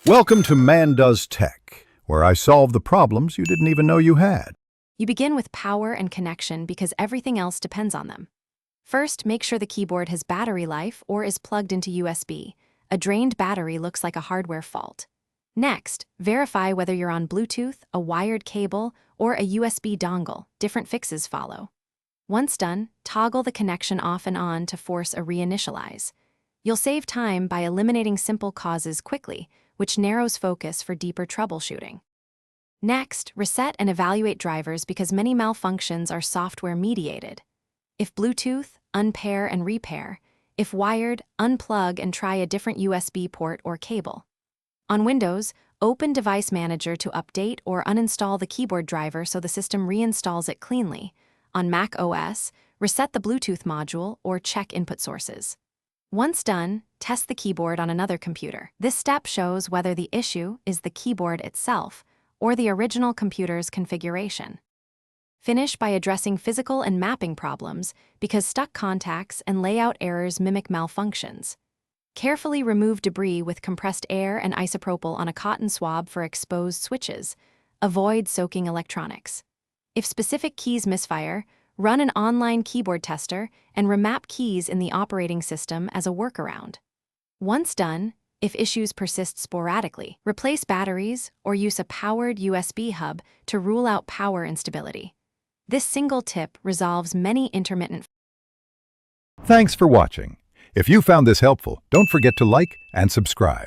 Welcome to Man Does Tech, where I solve the problems you didn't even know you had. You begin with power and connection because everything else depends on them. First, make sure the keyboard has battery life or is plugged into USB. A drained battery looks like a hardware fault. Next, verify whether you're on Bluetooth, a wired cable, or a USB dongle. Different fixes follow. Once done, toggle the connection off and on to force a reinitialize. You'll save time by eliminating simple causes quickly, which narrows focus for deeper troubleshooting. Next, reset and evaluate drivers because many malfunctions are software-mediated. If Bluetooth, unpair and repair. If wired, unplug and try a different USB port or cable. On Windows, open Device Manager to update or uninstall the keyboard driver so the system reinstalls it cleanly. On Mac OS, reset the Bluetooth module or check input sources. Once done, test the keyboard on another computer. This step shows whether the issue is the keyboard itself or the original computer's configuration. Finish by addressing physical and mapping problems because stuck contacts and layout errors mimic malfunctions. Carefully remove debris with compressed air and isopropyl on a cotton swab for exposed switches. Avoid soaking electronics. If specific keys misfire, run an online keyboard tester and remap keys in the operating system as a workaround. Once done, if issues persist sporadically, replace batteries or use a powered USB hub to rule out power instability. This single tip resolves many intermittent. Thanks for watching. If you found this helpful, don't forget to like and subscribe.